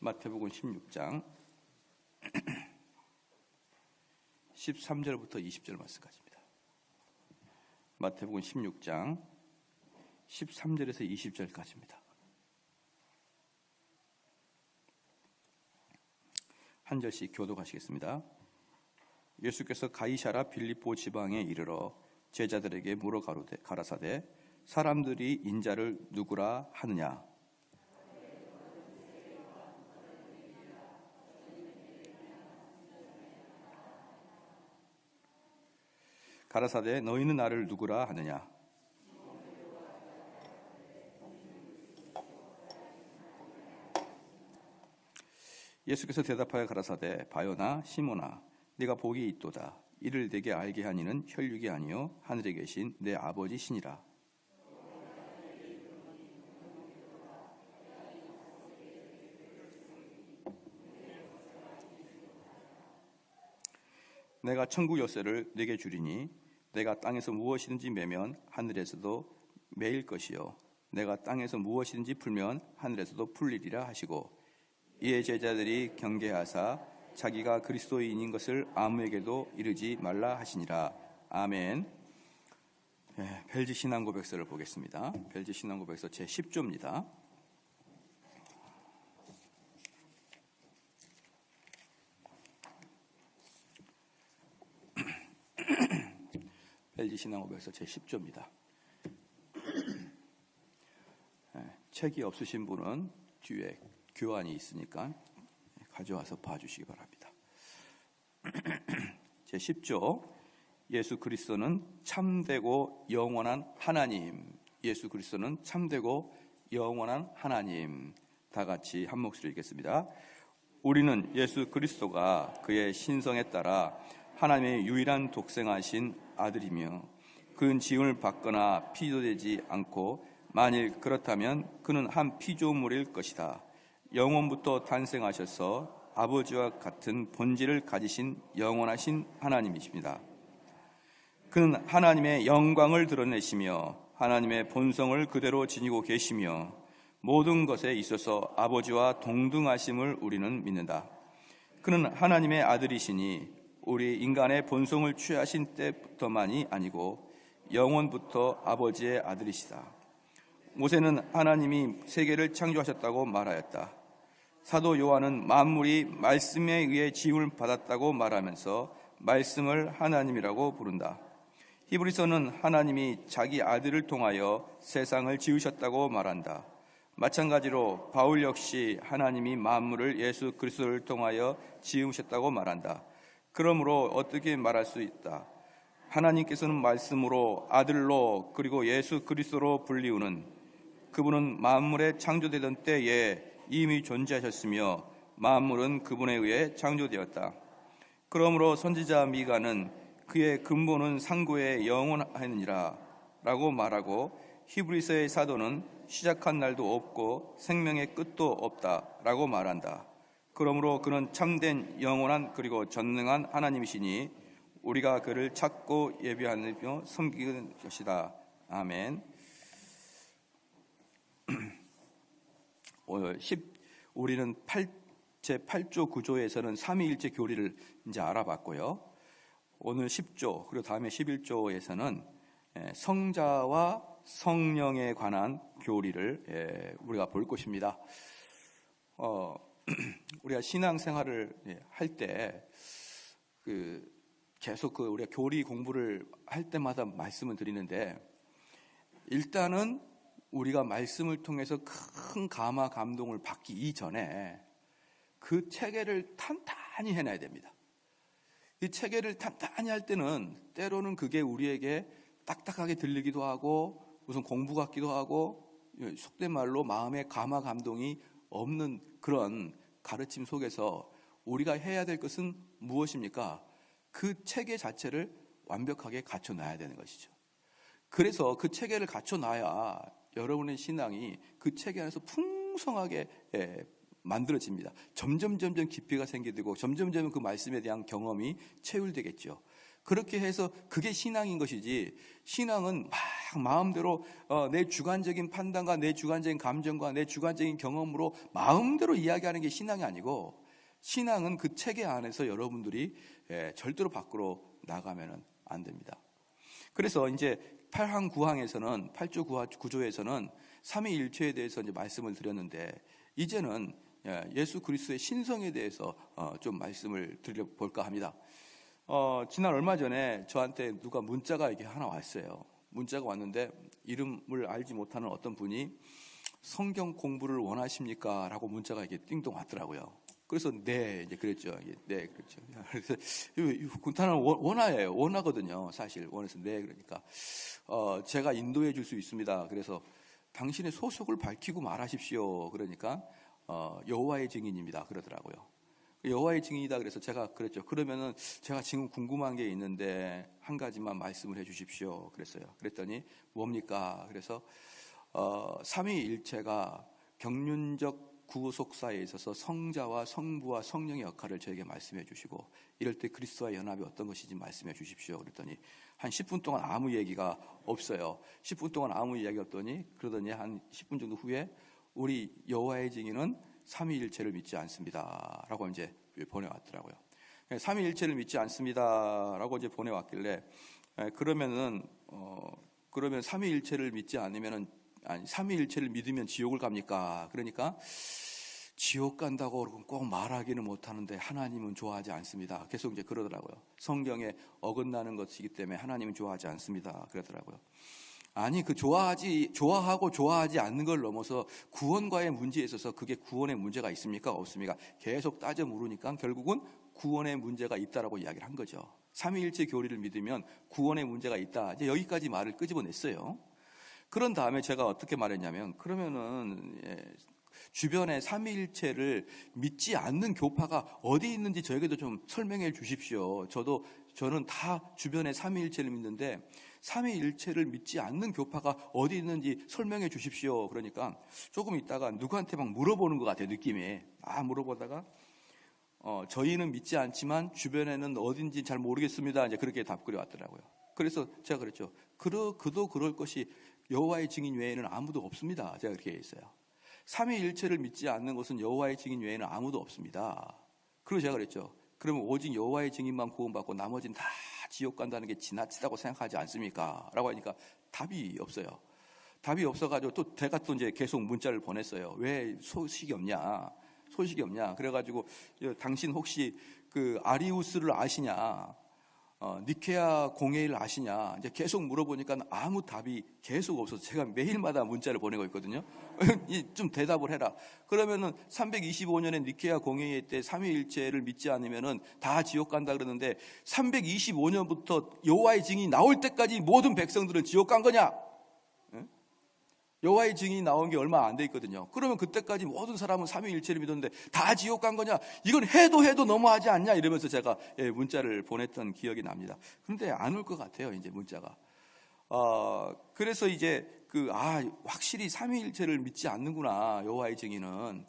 마태복음 16장 13절부터 20절 말씀까지입니다. 마태복음 16장 13절에서 20절까지입니다. 한 절씩 교독하시겠습니다. 예수께서 가이사라 빌립보 지방에 이르러 제자들에게 물어 가라사대 사람들이 인자를 누구라 하느냐. 가라사대 너희는 나를 누구라 하느냐. 예수께서 대답하여 가라사대 바요나 시몬아 네가 복이 있도다. 이를 내게 알게 한 이는 혈육이 아니요 하늘에 계신 내 아버지 시니라. 내가 천국 열쇠를 네게 주리니 내가 땅에서 무엇이든지 매면 하늘에서도 매일 것이요 내가 땅에서 무엇이든지 풀면 하늘에서도 풀리리라 하시고 이에 제자들이 경계하사 자기가 그리스도인인 것을 아무에게도 이르지 말라 하시니라. 아멘. 벨지 신앙고백서를 보겠습니다. 벨지 신앙고백서 제10조입니다. 벨지 신앙고백서 제10조입니다. 책이 없으신 분은 뒤에 교환이 있으니까 가져와서 봐주시기 바랍니다. 제10조 예수 그리스도는 참되고 영원한 하나님. 예수 그리스도는 참되고 영원한 하나님. 다 같이 한 목소리 읽겠습니다. 우리는 예수 그리스도가 그의 신성에 따라 하나님의 유일한 독생하신 아들이며 그는 지음을 받거나 피조되지 않고 만일 그렇다면 그는 한 피조물일 것이다. 영원부터 탄생하셔서 아버지와 같은 본질을 가지신 영원하신 하나님이십니다. 그는 하나님의 영광을 드러내시며 하나님의 본성을 그대로 지니고 계시며 모든 것에 있어서 아버지와 동등하심을 우리는 믿는다. 그는 하나님의 아들이시니 우리 인간의 본성을 취하신 때부터만이 아니고 영원부터 아버지의 아들이시다. 모세는 하나님이 세계를 창조하셨다고 말하였다. 사도 요한은 만물이 말씀에 의해 지음을 받았다고 말하면서 말씀을 하나님이라고 부른다. 히브리서는 하나님이 자기 아들을 통하여 세상을 지으셨다고 말한다. 마찬가지로 바울 역시 하나님이 만물을 예수 그리스도를 통하여 지으셨다고 말한다. 그러므로 어떻게 말할 수 있다. 하나님께서는 말씀으로 아들로 그리고 예수 그리스도로 불리우는 그분은 만물에 창조되던 때에 이미 존재하셨으며 만물은 그분에 의해 창조되었다. 그러므로 선지자 미가는 그의 근본은 상고에 영원하느니라 라고 말하고 히브리서의 사도는 시작한 날도 없고 생명의 끝도 없다 라고 말한다. 그러므로 그는 참된 영원한 그리고 전능한 하나님이시니 우리가 그를 찾고 예배하며 섬기는 것이다. 아멘. 우리는 제8조 9조에서는 삼위일체 교리를 이제 알아봤고요. 오늘 10조 그리고 다음에 11조에서는 성자와 성령에 관한 교리를 우리가 볼 것입니다. 우리가 신앙생활을 할 때 계속 우리가 교리 공부를 할 때마다 말씀을 드리는데 일단은 우리가 말씀을 통해서 큰 감화 감동을 받기 이전에 그 체계를 탄탄히 해놔야 됩니다. 이 체계를 탄탄히 할 때는 때로는 그게 우리에게 딱딱하게 들리기도 하고 무슨 공부 같기도 하고 속된 말로 마음에 감화 감동이 없는 그런 가르침 속에서 우리가 해야 될 것은 무엇입니까? 그 체계 자체를 완벽하게 갖춰놔야 되는 것이죠. 그래서 그 체계를 갖춰놔야 여러분의 신앙이 그 체계 안에서 풍성하게 만들어집니다. 점점 깊이가 생기고 점점 그 말씀에 대한 경험이 체울되겠죠. 그렇게 해서 그게 신앙인 것이지, 신앙은 막 마음대로 내 주관적인 판단과 내 주관적인 감정과 내 주관적인 경험으로 마음대로 이야기하는 게 신앙이 아니고, 신앙은 그 체계 안에서 여러분들이 절대로 밖으로 나가면 안 됩니다. 그래서 이제 8항 9항에서는 8조 9조에서는 삼위일체에 대해서 이제 말씀을 드렸는데, 이제는 예수 그리스도의 신성에 대해서 좀 말씀을 드려볼까 합니다. 지난 얼마 전에 저한테 누가 문자가 이게 하나 왔어요. 문자가 왔는데 이름을 알지 못하는 어떤 분이 성경 공부를 원하십니까? 라고 문자가 이게 띵동 왔더라고요. 그래서 네, 이제 그랬죠. 네, 그렇죠. 그래서 군타는 원하예요. 원하거든요. 사실 원해서 네, 그러니까 제가 인도해 줄 수 있습니다. 그래서 당신의 소속을 밝히고 말하십시오. 그러니까 여호와의 증인입니다. 그러더라고요. 여호와의 증인이다 그래서 제가 그랬죠. 그러면은 제가 지금 궁금한 게 있는데 한 가지만 말씀을 해 주십시오. 그랬어요. 그랬더니 뭡니까? 그래서 삼위일체가 경륜적 구속사에 있어서 성자와 성부와 성령의 역할을 저에게 말씀해 주시고, 이럴 때 그리스도와의 연합이 어떤 것인지 말씀해 주십시오. 그랬더니 한 10분 동안 아무 얘기가 없어요. 10분 동안 아무 이야기 없더니, 그러더니 한 10분 정도 후에 우리 여호와의 증인은 삼위일체를 믿지 않습니다 라고 이제 보내왔더라고요. 삼위일체를 믿지 않습니다 라고 이제 보내왔길래, 그러면 삼위일체를 믿지 않으면은, 아니 삼위일체를 믿으면 지옥을 갑니까? 그러니까 지옥 간다고 꼭 말하기는 못하는데 하나님은 좋아하지 않습니다. 계속 이제 그러더라고요. 성경에 어긋나는 것이기 때문에 하나님은 좋아하지 않습니다. 그러더라고요. 아니, 그 좋아하고 좋아하지 않는 걸 넘어서 구원과의 문제에 있어서 그게 구원의 문제가 있습니까? 없습니까? 계속 따져 물으니까 결국은 구원의 문제가 있다라고 이야기를 한 거죠. 삼위일체 교리를 믿으면 구원의 문제가 있다. 이제 여기까지 말을 끄집어냈어요. 그런 다음에 제가 어떻게 말했냐면, 그러면은 주변에 삼위일체를 믿지 않는 교파가 어디 있는지 저에게도 좀 설명해 주십시오. 저는 다 주변에 삼위일체를 믿는데 삼위일체를 믿지 않는 교파가 어디 있는지 설명해 주십시오. 그러니까 조금 있다가 누구한테 막 물어보는 것 같아요. 느낌이. 물어보다가 저희는 믿지 않지만 주변에는 어딘지 잘 모르겠습니다. 이제 그렇게 답글이 왔더라고요. 그래서 제가 그랬죠. 그도 그럴 것이 여호와의 증인 외에는 아무도 없습니다. 제가 그렇게 했어요. 삼위일체를 믿지 않는 것은 여호와의 증인 외에는 아무도 없습니다. 그리고 제가 그랬죠. 그러면 오직 여호와의 증인만 구원받고 나머지는 다 지옥 간다는 게 지나치다고 생각하지 않습니까? 라고 하니까 답이 없어요. 답이 없어가지고 또 제가 또 이제 계속 문자를 보냈어요. 왜 소식이 없냐? 그래가지고 당신 혹시 그 아리우스를 아시냐? 니케아 공회를 아시냐? 이제 계속 물어보니까 아무 답이 계속 없어서 제가 매일마다 문자를 보내고 있거든요. 좀 대답을 해라. 그러면은 325년에 니케아 공회의 때 삼위일체를 믿지 않으면은 다 지옥 간다 그러는데 325년부터 여호와의 증인이 나올 때까지 모든 백성들은 지옥 간 거냐? 여호와의 증인이 나온 게 얼마 안 돼 있거든요. 그러면 그때까지 모든 사람은 삼위일체를 믿었는데 다 지옥 간 거냐? 이건 해도 너무하지 않냐? 이러면서 제가 문자를 보냈던 기억이 납니다. 그런데 안 올 것 같아요, 이제 문자가. 그래서 이제 확실히 삼위일체를 믿지 않는구나, 여호와의 증인은.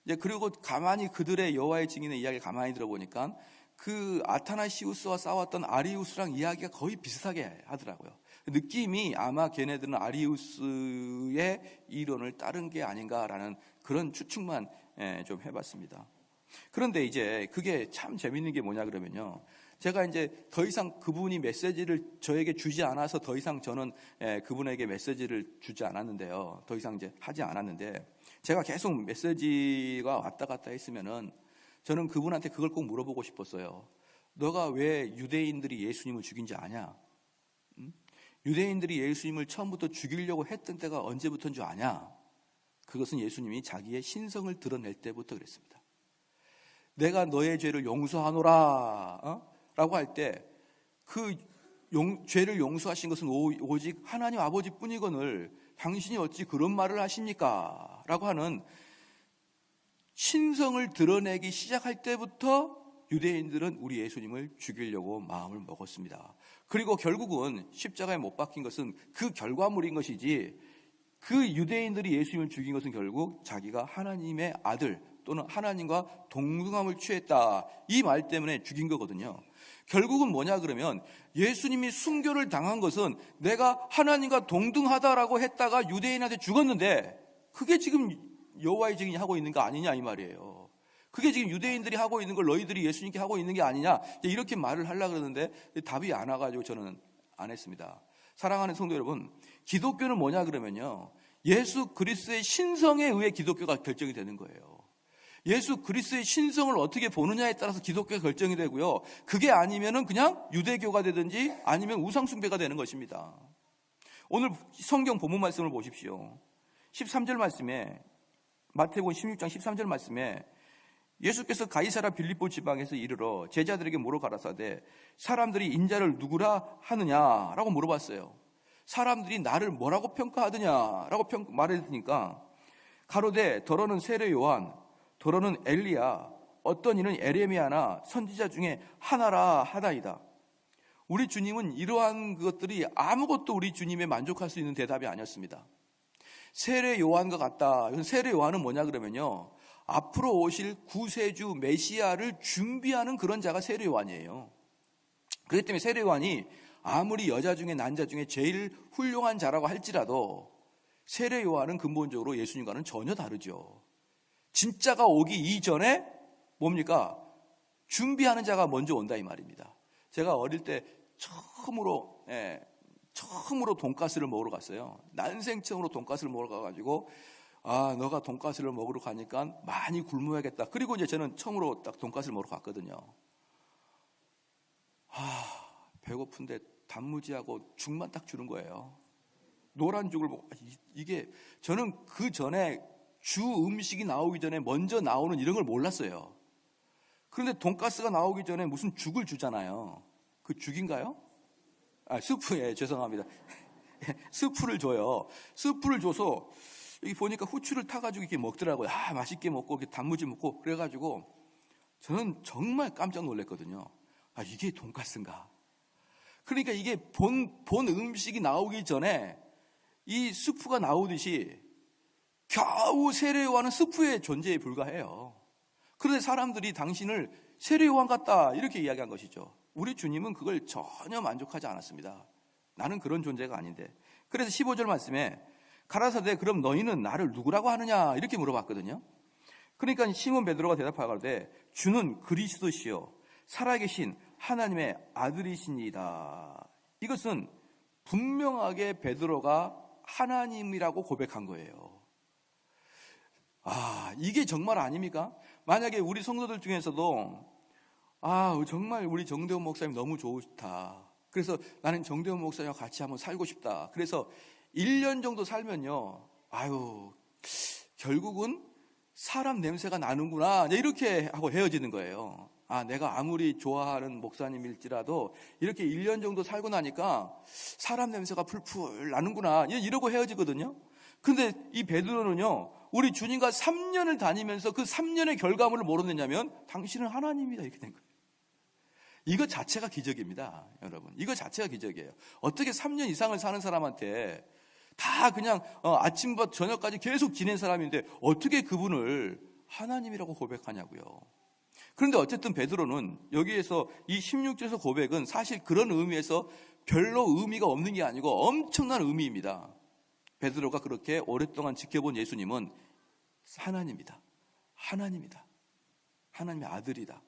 이제 그리고 가만히 그들의 여호와의 증인의 이야기를 가만히 들어보니까 그 아타나시우스와 싸웠던 아리우스랑 이야기가 거의 비슷하게 하더라고요. 느낌이 아마 걔네들은 아리우스의 이론을 따른 게 아닌가라는 그런 추측만 좀 해봤습니다. 그런데 이제 그게 참 재밌는 게 뭐냐 그러면요, 제가 이제 더 이상 그분이 메시지를 저에게 주지 않아서 더 이상 저는 그분에게 메시지를 주지 않았는데요. 더 이상 이제 하지 않았는데, 제가 계속 메시지가 왔다 갔다 했으면은 저는 그분한테 그걸 꼭 물어보고 싶었어요. 너가 왜 유대인들이 예수님을 죽인지 아냐? 유대인들이 예수님을 처음부터 죽이려고 했던 때가 언제부터인 줄 아냐? 그것은 예수님이 자기의 신성을 드러낼 때부터 그랬습니다. 내가 너의 죄를 용서하노라 라고 할 때 그 죄를 용서하신 것은 오직 하나님 아버지뿐이거늘 당신이 어찌 그런 말을 하십니까? 라고 하는 신성을 드러내기 시작할 때부터 유대인들은 우리 예수님을 죽이려고 마음을 먹었습니다. 그리고 결국은 십자가에 못 박힌 것은 그 결과물인 것이지, 그 유대인들이 예수님을 죽인 것은 결국 자기가 하나님의 아들 또는 하나님과 동등함을 취했다. 이 말 때문에 죽인 거거든요. 결국은 뭐냐 그러면 예수님이 순교를 당한 것은 내가 하나님과 동등하다라고 했다가 유대인한테 죽었는데 그게 지금 여호와의 증인이 하고 있는 거 아니냐 이 말이에요. 그게 지금 유대인들이 하고 있는 걸 너희들이 예수님께 하고 있는 게 아니냐 이렇게 말을 하려고 그러는데 답이 안 와가지고 저는 안 했습니다. 사랑하는 성도 여러분, 기독교는 뭐냐 그러면요, 예수 그리스도의 신성에 의해 기독교가 결정이 되는 거예요. 예수 그리스도의 신성을 어떻게 보느냐에 따라서 기독교가 결정이 되고요, 그게 아니면은 그냥 유대교가 되든지 아니면 우상숭배가 되는 것입니다. 오늘 성경 본문 말씀을 보십시오. 13절 말씀에, 마태복음 16장 13절 말씀에 예수께서 가이사라 빌립보 지방에서 이르러 제자들에게 물어 가라사대 사람들이 인자를 누구라 하느냐라고 물어봤어요. 사람들이 나를 뭐라고 평가하느냐라고 말했으니까 가로되 더러는 세례 요한, 더러는 엘리야, 어떤 이는 에레미야나 선지자 중에 하나라 하다이다. 우리 주님은 이러한 것들이 아무것도 우리 주님에 만족할 수 있는 대답이 아니었습니다. 세례 요한과 같다. 세례 요한은 뭐냐 그러면요, 앞으로 오실 구세주 메시아를 준비하는 그런 자가 세례 요한이에요. 그렇기 때문에 세례 요한이 아무리 여자 중에 남자 중에 제일 훌륭한 자라고 할지라도 세례 요한은 근본적으로 예수님과는 전혀 다르죠. 진짜가 오기 이전에 뭡니까? 준비하는 자가 먼저 온다 이 말입니다. 제가 어릴 때 처음으로 돈가스를 먹으러 갔어요. 난생 처음으로 돈가스를 먹으러 가가지고 너가 돈가스를 먹으러 가니까 많이 굶어야겠다. 그리고 이제 저는 처음으로 딱 돈가스를 먹으러 갔거든요. 배고픈데 단무지하고 죽만 딱 주는 거예요. 노란 죽을 먹고, 이게 저는 그 전에 주 음식이 나오기 전에 먼저 나오는 이런 걸 몰랐어요. 그런데 돈가스가 나오기 전에 무슨 죽을 주잖아요. 그 죽인가요? 스프, 죄송합니다. 스프를 줘요. 스프를 줘서 여기 보니까 후추를 타가지고 이렇게 먹더라고요. 맛있게 먹고, 이렇게 단무지 먹고, 그래가지고 저는 정말 깜짝 놀랐거든요. 이게 돈가스인가? 그러니까 이게 본 음식이 나오기 전에 이 스프가 나오듯이 겨우 세례요한은 스프의 존재에 불과해요. 그런데 사람들이 당신을 세례요한 같다 이렇게 이야기한 것이죠. 우리 주님은 그걸 전혀 만족하지 않았습니다. 나는 그런 존재가 아닌데. 그래서 15절 말씀에 가라사대 그럼 너희는 나를 누구라고 하느냐 이렇게 물어봤거든요. 그러니까 시몬 베드로가 대답하되 주는 그리스도시요 살아계신 하나님의 아들이시니이다. 이것은 분명하게 베드로가 하나님이라고 고백한 거예요. 이게 정말 아닙니까? 만약에 우리 성도들 중에서도 정말 우리 정대원 목사님 너무 좋다. 그래서 나는 정대원 목사님과 같이 한번 살고 싶다. 그래서 1년 정도 살면요, 결국은 사람 냄새가 나는구나 이렇게 하고 헤어지는 거예요. 내가 아무리 좋아하는 목사님일지라도 이렇게 1년 정도 살고 나니까 사람 냄새가 풀풀 나는구나 이러고 헤어지거든요. 근데 이 베드로는요, 우리 주님과 3년을 다니면서 그 3년의 결과물을 뭐로 냈냐면 당신은 하나님이다 이렇게 된 거예요. 이거 자체가 기적입니다, 여러분. 이거 자체가 기적이에요. 어떻게 3년 이상을 사는 사람한테 다 그냥 아침부터 저녁까지 계속 지낸 사람인데 어떻게 그분을 하나님이라고 고백하냐고요. 그런데 어쨌든 베드로는 여기에서 이 16절에서 고백은 사실 그런 의미에서 별로 의미가 없는 게 아니고 엄청난 의미입니다. 베드로가 그렇게 오랫동안 지켜본 예수님은 하나님이다. 하나님이다. 하나님의 아들이다.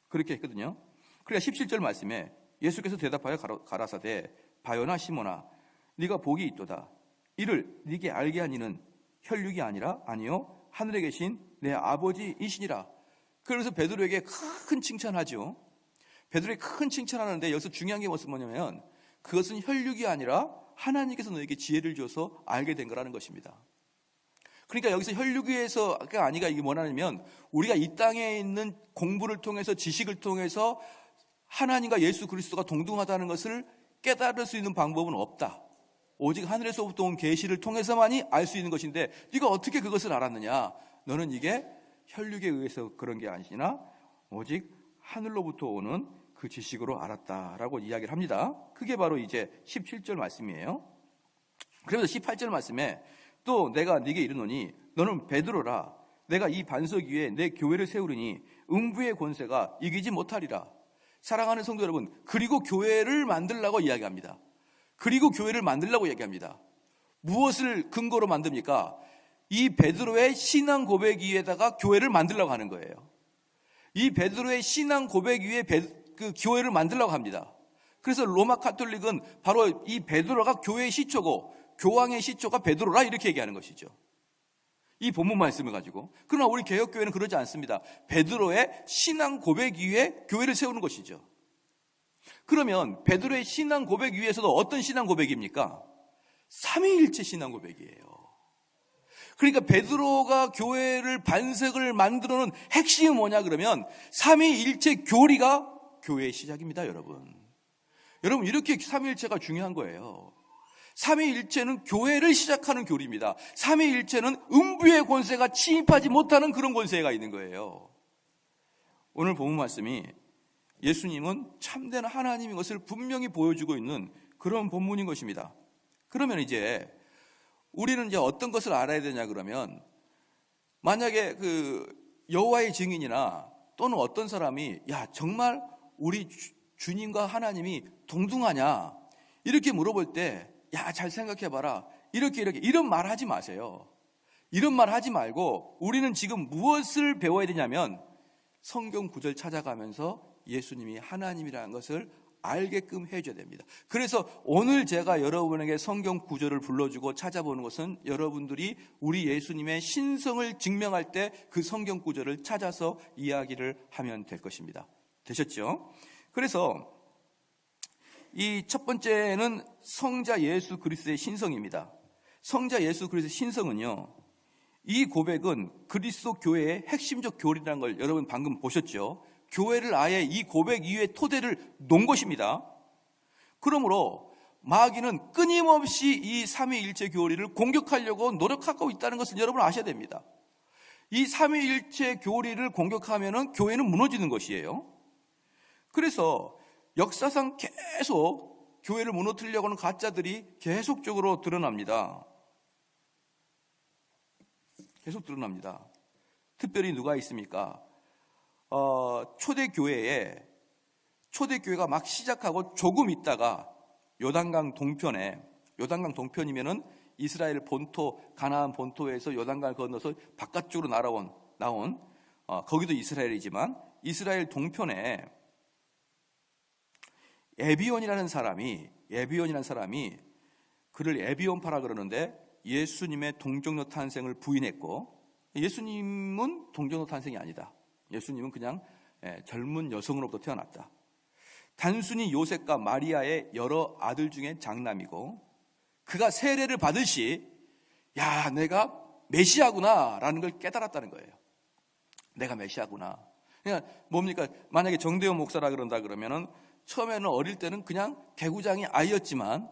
그렇게 했거든요. 그러니까 17절 말씀에 예수께서 대답하여 가라사대 바요나 시몬아 네가 복이 있도다. 이를 네게 알게 한 이는 혈육이 아니라 아니요 하늘에 계신 내 아버지이시니라. 그래서 베드로에게 큰 칭찬하죠. 베드로에게 큰 칭찬하는데 여기서 중요한 게 무슨 뭐냐면 그것은 혈육이 아니라 하나님께서 너에게 지혜를 줘서 알게 된 거라는 것입니다. 그러니까 여기서 혈육에서가 아니가 이게 뭐냐면 우리가 이 땅에 있는 공부를 통해서 지식을 통해서 하나님과 예수 그리스도가 동등하다는 것을 깨달을 수 있는 방법은 없다. 오직 하늘에서부터 온 계시를 통해서만이 알 수 있는 것인데 네가 어떻게 그것을 알았느냐? 너는 이게 혈육에 의해서 그런 게 아니나 오직 하늘로부터 오는 그 지식으로 알았다라고 이야기를 합니다. 그게 바로 이제 17절 말씀이에요. 그러면서 18절 말씀에 또 내가 네게 이르노니 너는 베드로라. 내가 이 반석 위에 내 교회를 세우리니 음부의 권세가 이기지 못하리라. 사랑하는 성도 여러분, 그리고 교회를 만들라고 이야기합니다. 그리고 교회를 만들라고 이야기합니다. 무엇을 근거로 만듭니까? 이 베드로의 신앙 고백 위에다가 교회를 만들라고 하는 거예요. 이 베드로의 신앙 고백 위에 그 교회를 만들라고 합니다. 그래서 로마 카톨릭은 바로 이 베드로가 교회의 시초고 교황의 시초가 베드로라 이렇게 얘기하는 것이죠. 이 본문 말씀을 가지고. 그러나 우리 개혁교회는 그러지 않습니다. 베드로의 신앙 고백 위에 교회를 세우는 것이죠. 그러면 베드로의 신앙 고백 위에서도 어떤 신앙 고백입니까? 삼위일체 신앙 고백이에요. 그러니까 베드로가 교회를 반석을 만들어 놓은 핵심이 뭐냐 그러면 삼위일체 교리가 교회의 시작입니다, 여러분. 여러분, 이렇게 삼위일체가 중요한 거예요. 삼위일체는 교회를 시작하는 교리입니다. 삼위일체는 음부의 권세가 침입하지 못하는 그런 권세가 있는 거예요. 오늘 본문 말씀이 예수님은 참된 하나님인 것을 분명히 보여주고 있는 그런 본문인 것입니다. 그러면 이제 우리는 이제 어떤 것을 알아야 되냐 그러면, 만약에 그 여호와의 증인이나 또는 어떤 사람이 야 정말 우리 주님과 하나님이 동등하냐 이렇게 물어볼 때 야 잘 생각해봐라 이렇게 이런 말 하지 마세요. 이런 말 하지 말고 우리는 지금 무엇을 배워야 되냐면 성경 구절 찾아가면서 예수님이 하나님이라는 것을 알게끔 해줘야 됩니다. 그래서 오늘 제가 여러분에게 성경 구절을 불러주고 찾아보는 것은 여러분들이 우리 예수님의 신성을 증명할 때 그 성경 구절을 찾아서 이야기를 하면 될 것입니다. 되셨죠? 그래서 이 첫 번째는 성자 예수 그리스도의 신성입니다. 성자 예수 그리스도의 신성은요, 이 고백은 그리스도 교회의 핵심적 교리라는 걸 여러분 방금 보셨죠? 교회를 아예 이 고백 이후에 토대를 놓은 것입니다. 그러므로 마귀는 끊임없이 이 삼위일체 교리를 공격하려고 노력하고 있다는 것을 여러분 아셔야 됩니다. 이 삼위일체 교리를 공격하면 교회는 무너지는 것이에요. 그래서 역사상 계속 교회를 무너뜨리려고 하는 가짜들이 계속적으로 드러납니다. 계속 드러납니다. 특별히 누가 있습니까? 초대교회가 막 시작하고 조금 있다가 요단강 동편이면은 이스라엘 본토, 가나안 본토에서 요단강을 건너서 바깥쪽으로 나온 거기도 이스라엘이지만 이스라엘 동편에 에비온이라는 사람이 그를 에비온파라 그러는데 예수님의 동정녀 탄생을 부인했고, 예수님은 동정녀 탄생이 아니다. 예수님은 그냥 젊은 여성으로부터 태어났다. 단순히 요셉과 마리아의 여러 아들 중에 장남이고, 그가 세례를 받을 시 야 내가 메시아구나 라는 걸 깨달았다는 거예요. 내가 메시아구나. 그러니까 뭡니까? 만약에 정대원 목사라 그런다 그러면은 처음에는 어릴 때는 그냥 개구장이 아이였지만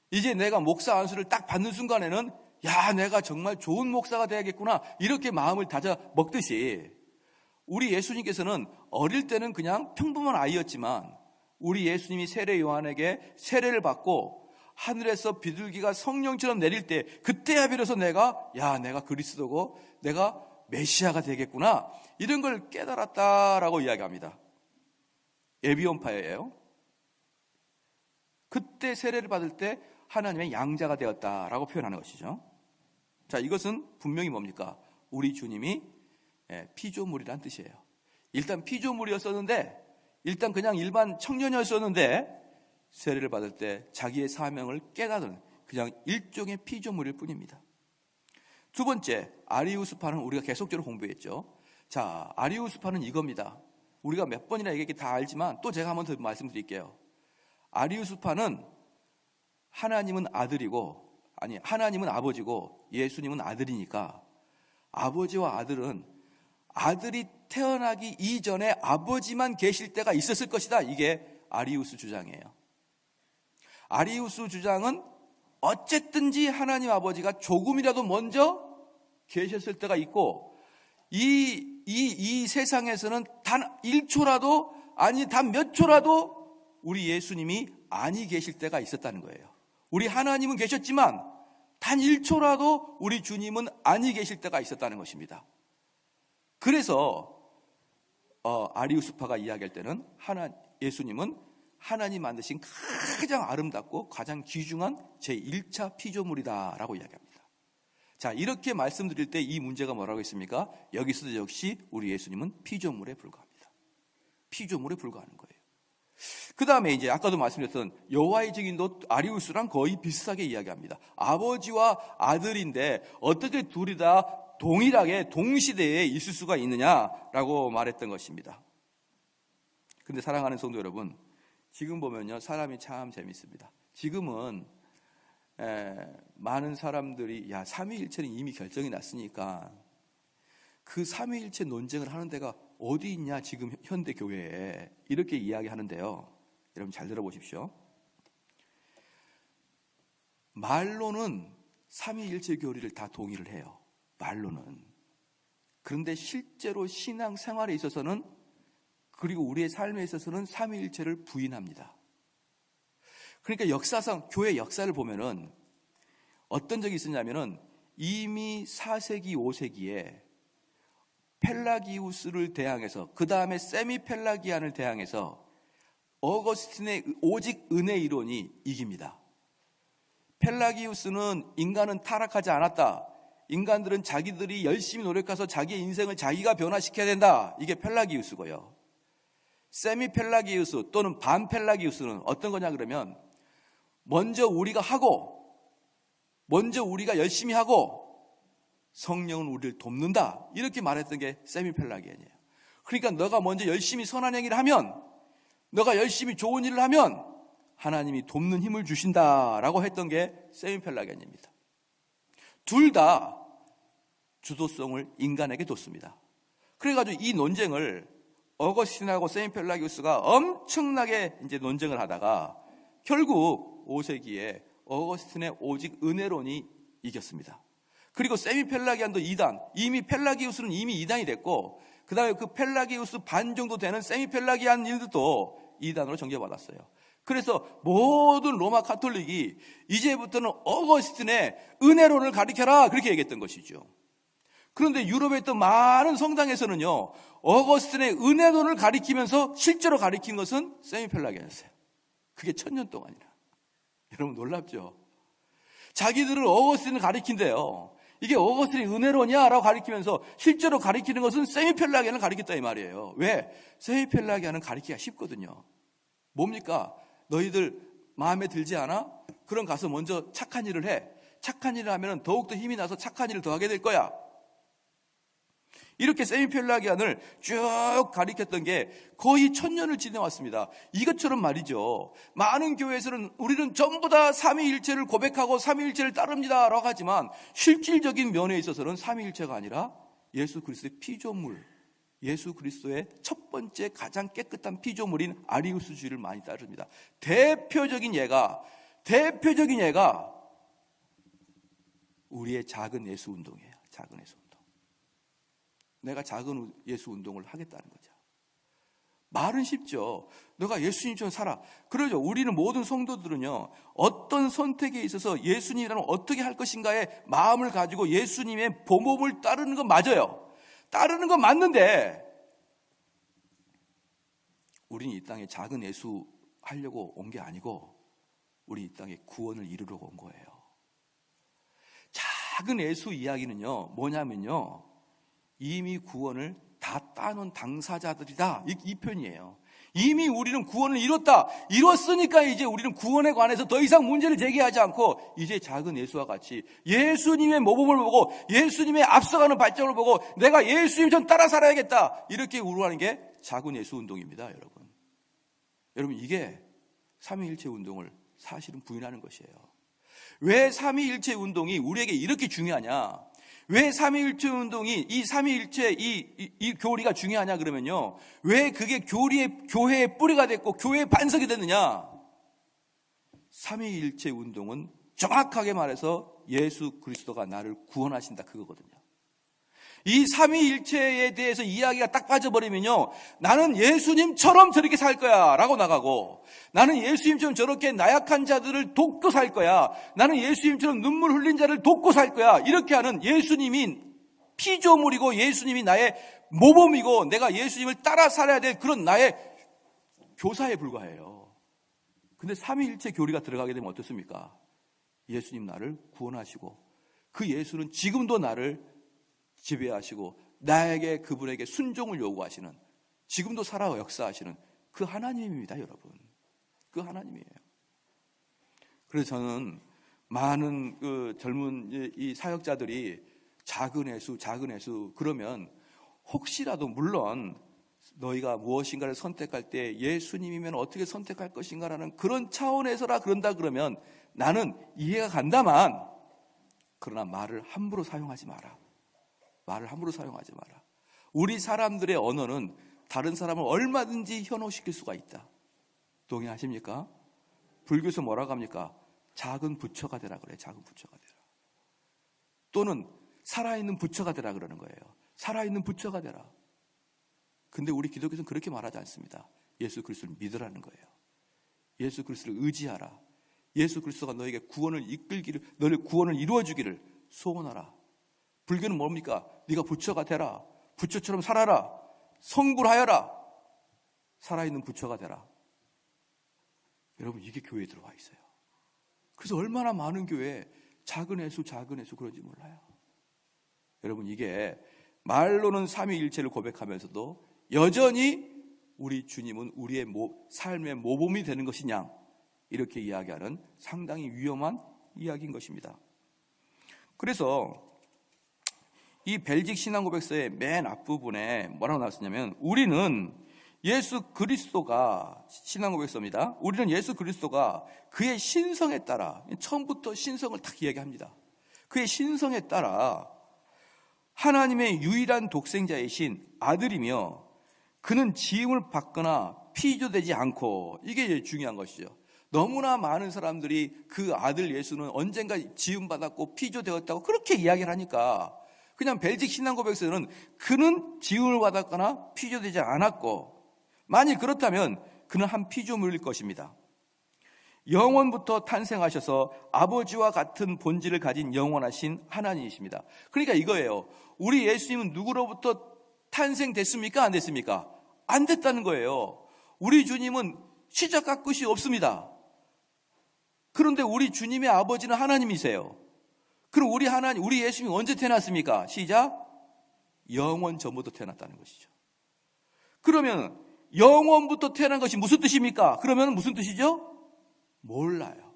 이제 내가 목사 안수를 딱 받는 순간에는 야 내가 정말 좋은 목사가 돼야겠구나 이렇게 마음을 다져 먹듯이, 우리 예수님께서는 어릴 때는 그냥 평범한 아이였지만 우리 예수님이 세례 요한에게 세례를 받고 하늘에서 비둘기가 성령처럼 내릴 때 그때야 비로소 내가 그리스도고 내가 메시아가 되겠구나 이런 걸 깨달았다라고 이야기합니다. 에비온파예요. 그때 세례를 받을 때 하나님의 양자가 되었다라고 표현하는 것이죠. 자, 이것은 분명히 뭡니까? 우리 주님이 피조물이란 뜻이에요. 일단 피조물이었었는데, 일단 그냥 일반 청년이었었는데 세례를 받을 때 자기의 사명을 깨닫는 그냥 일종의 피조물일 뿐입니다. 두 번째, 아리우스파는 우리가 계속적으로 공부했죠. 자, 아리우스파는 이겁니다. 우리가 몇 번이나 얘기 다 알지만 또 제가 한번 더 말씀드릴게요. 아리우스파는 하나님은 하나님은 아버지고 예수님은 아들이니까 아버지와 아들은 아들이 태어나기 이전에 아버지만 계실 때가 있었을 것이다. 이게 아리우스 주장이에요. 아리우스 주장은 어쨌든지 하나님 아버지가 조금이라도 먼저 계셨을 때가 있고, 이 세상에서는 단 1초라도 아니 단 몇 초라도 우리 예수님이 아니 계실 때가 있었다는 거예요. 우리 하나님은 계셨지만 단 1초라도 우리 주님은 아니 계실 때가 있었다는 것입니다. 그래서 아리우스파가 이야기할 때는 예수님은 하나님 만드신 가장 아름답고 가장 귀중한 제1차 피조물이다라고 이야기합니다. 자, 이렇게 말씀드릴 때 이 문제가 뭐라고 했습니까? 여기서도 역시 우리 예수님은 피조물에 불과합니다. 피조물에 불과하는 거예요. 그 다음에 이제 아까도 말씀드렸던 여호와의 증인도 아리우스랑 거의 비슷하게 이야기합니다. 아버지와 아들인데 어떻게 둘이 다 동일하게 동시대에 있을 수가 있느냐라고 말했던 것입니다. 근데 사랑하는 성도 여러분, 지금 보면요, 사람이 참 재밌습니다. 지금은 많은 사람들이 삼위일체는 이미 결정이 났으니까 그 삼위일체 논쟁을 하는 데가 어디 있냐 지금 현대 교회에, 이렇게 이야기하는데요. 여러분 잘 들어보십시오. 말로는 삼위일체 교리를 다 동의를 해요. 말로는. 그런데 실제로 신앙 생활에 있어서는, 그리고 우리의 삶에 있어서는 삼위일체를 부인합니다. 그러니까 역사상 교회 역사를 보면은 어떤 적이 있었냐면은 이미 4세기 5세기에 펠라기우스를 대항해서, 그 다음에 세미펠라기안을 대항해서 어거스틴의 오직 은혜 이론이 이깁니다. 펠라기우스는 인간은 타락하지 않았다, 인간들은 자기들이 열심히 노력해서 자기의 인생을 자기가 변화시켜야 된다, 이게 펠라기우스고요. 세미펠라기우스 또는 반펠라기우스는 어떤 거냐 그러면 먼저 우리가 하고, 먼저 우리가 열심히 하고 성령은 우리를 돕는다, 이렇게 말했던 게 세미펠라기안이에요. 그러니까 너가 먼저 열심히 선한 행위를 하면, 너가 열심히 좋은 일을 하면 하나님이 돕는 힘을 주신다라고 했던 게 세미펠라기안입니다. 둘 다 주도성을 인간에게 뒀습니다. 그래가지고 이 논쟁을 어거스틴하고 세미펠라기우스가 엄청나게 이제 논쟁을 하다가 결국 5세기에 어거스틴의 오직 은혜론이 이겼습니다. 그리고 세미펠라기안도 2단, 이미 펠라기우스는 이미 2단이 됐고, 그 다음에 그 펠라기우스 반 정도 되는 세미펠라기안 일들도 2단으로 정죄받았어요. 그래서 모든 로마 카톨릭이 이제부터는 어거스틴의 은혜론을 가리켜라, 그렇게 얘기했던 것이죠. 그런데 유럽에 있던 많은 성당에서는요, 어거스틴의 은혜론을 가리키면서 실제로 가리킨 것은 세미펠라기안이었어요. 그게 1000년 동안이라. 여러분 놀랍죠? 자기들은 어거스틴을 가리킨대요. 이게 어거스틴의 은혜론이야 라고 가리키면서 실제로 가리키는 것은 세미펠라기안을 가리켰다 이 말이에요. 왜? 세미펠라기안은 가리키기가 쉽거든요. 뭡니까? 너희들 마음에 들지 않아? 그럼 가서 먼저 착한 일을 해. 착한 일을 하면 더욱더 힘이 나서 착한 일을 더 하게 될 거야. 이렇게 세미펠라기안을 쭉 가리켰던 게 거의 1000년을 지내왔습니다. 이것처럼 말이죠, 많은 교회에서는 우리는 전부 다 삼위일체를 고백하고 삼위일체를 따릅니다 라고 하지만 실질적인 면에 있어서는 삼위일체가 아니라 예수 그리스도의 피조물, 예수 그리스도의 첫 번째 가장 깨끗한 피조물인 아리우스주의를 많이 따릅니다. 대표적인 예가 우리의 작은 예수 운동이에요. 작은 예수 운동. 내가 작은 예수 운동을 하겠다는 거죠. 말은 쉽죠. 너가 예수님처럼 살아. 그러죠. 우리는 모든 성도들은요, 어떤 선택에 있어서 예수님이라면 어떻게 할 것인가에 마음을 가지고 예수님의 보복을 따르는 건 맞아요. 따르는 건 맞는데 우리는 이 땅에 작은 예수 하려고 온 게 아니고 우리 이 땅에 구원을 이루려고 온 거예요. 작은 예수 이야기는요, 뭐냐면요, 이미 구원을 다 따놓은 당사자들이다, 이 표현이에요. 이미 우리는 구원을 이뤘으니까 이제 우리는 구원에 관해서 더 이상 문제를 제기하지 않고 이제 작은 예수와 같이 예수님의 모범을 보고 예수님의 앞서가는 발전을 보고 내가 예수님 좀 따라 살아야겠다, 이렇게 우려하는 게 작은 예수 운동입니다. 여러분 이게 삼위일체 운동을 사실은 부인하는 것이에요. 왜 삼위일체 운동이 우리에게 이렇게 중요하냐, 왜 삼위일체 운동이, 이 삼위일체 이 교리가 중요하냐 그러면요, 왜 그게 교회의 뿌리가 됐고 교회의 반석이 됐느냐. 삼위일체 운동은 정확하게 말해서 예수 그리스도가 나를 구원하신다, 그거거든요. 이 삼위일체에 대해서 이야기가 딱 빠져버리면요, 나는 예수님처럼 저렇게 살 거야 라고 나가고, 나는 예수님처럼 저렇게 나약한 자들을 돕고 살 거야, 나는 예수님처럼 눈물 흘린 자를 돕고 살 거야, 이렇게 하는 예수님이 피조물이고 예수님이 나의 모범이고 내가 예수님을 따라 살아야 될 그런 나의 교사에 불과해요. 근데 삼위일체 교리가 들어가게 되면 어떻습니까? 예수님 나를 구원하시고 그 예수는 지금도 나를 지배하시고 나에게 그분에게 순종을 요구하시는, 지금도 살아 역사하시는 그 하나님입니다, 여러분. 그 하나님이에요. 그래서 저는 많은 그 젊은 이 사역자들이 작은 예수 그러면 혹시라도, 물론 너희가 무엇인가를 선택할 때 예수님이면 어떻게 선택할 것인가라는 그런 차원에서라 그런다 그러면 나는 이해가 간다만, 그러나 말을 함부로 사용하지 마라. 말을 함부로 사용하지 마라. 우리 사람들의 언어는 다른 사람을 얼마든지 현혹시킬 수가 있다. 동의하십니까? 불교에서 뭐라고 합니까? 작은 부처가 되라 그래요. 작은 부처가 되라. 또는 살아있는 부처가 되라 그러는 거예요. 살아있는 부처가 되라. 근데 우리 기독교에서는 그렇게 말하지 않습니다. 예수 그리스도를 믿으라는 거예요. 예수 그리스도를 의지하라. 예수 그리스도가 너에게 구원을 이끌기를, 너를 구원을 이루어주기를 소원하라. 불교는 뭡니까? 네가 부처가 되라. 부처처럼 살아라. 성불하여라. 살아있는 부처가 되라. 여러분, 이게 교회에 들어와 있어요. 그래서 얼마나 많은 교회에 작은 예수 그런지 몰라요. 여러분, 이게 말로는 삼위일체를 고백하면서도 여전히 우리 주님은 우리의 삶의 모범이 되는 것이냐, 이렇게 이야기하는 상당히 위험한 이야기인 것입니다. 그래서 이 벨직 신앙고백서의 맨 앞부분에 뭐라고 나왔냐면, 우리는 예수 그리스도가, 신앙고백서입니다. 우리는 예수 그리스도가 그의 신성에 따라, 처음부터 신성을 딱 이야기합니다. 그의 신성에 따라 하나님의 유일한 독생자이신 아들이며 그는 지음을 받거나 피조되지 않고, 이게 중요한 것이죠. 너무나 많은 사람들이 그 아들 예수는 언젠가 지음받았고 피조되었다고 그렇게 이야기를 하니까 그냥 벨직 신앙고백서는 그는 지음을 받았거나 피조되지 않았고, 만일 그렇다면 그는 한 피조물일 것입니다. 영원부터 탄생하셔서 아버지와 같은 본질을 가진 영원하신 하나님이십니다. 그러니까 이거예요. 우리 예수님은 누구로부터 탄생됐습니까? 안 됐습니까? 안 됐다는 거예요. 우리 주님은 시작과 끝이 없습니다. 그런데 우리 주님의 아버지는 하나님이세요. 그럼 우리 예수님이 언제 태어났습니까? 시작. 영원 전부터 태어났다는 것이죠. 그러면 영원부터 태어난 것이 무슨 뜻입니까? 그러면 무슨 뜻이죠? 몰라요.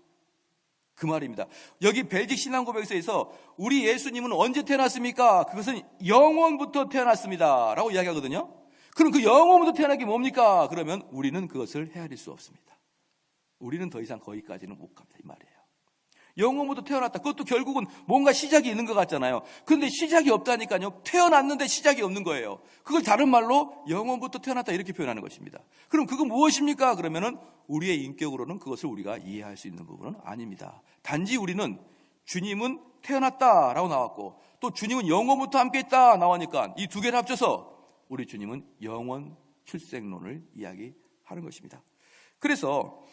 그 말입니다. 여기 벨직 신앙고백서에서 우리 예수님은 언제 태어났습니까? 그것은 영원부터 태어났습니다 라고 이야기하거든요. 그럼 그 영원부터 태어난 게 뭡니까? 그러면 우리는 그것을 헤아릴 수 없습니다. 우리는 더 이상 거기까지는 못 갑니다, 이 말이에요. 영원부터 태어났다. 그것도 결국은 뭔가 시작이 있는 것 같잖아요. 그런데 시작이 없다니까요. 태어났는데 시작이 없는 거예요. 그걸 다른 말로 영원부터 태어났다 이렇게 표현하는 것입니다. 그럼 그건 무엇입니까? 그러면은 우리의 인격으로는 그것을 우리가 이해할 수 있는 부분은 아닙니다. 단지 우리는 주님은 태어났다라고 나왔고, 또 주님은 영원부터 함께했다 나오니까 이 두 개를 합쳐서 우리 주님은 영원 출생론을 이야기하는 것입니다. 그래서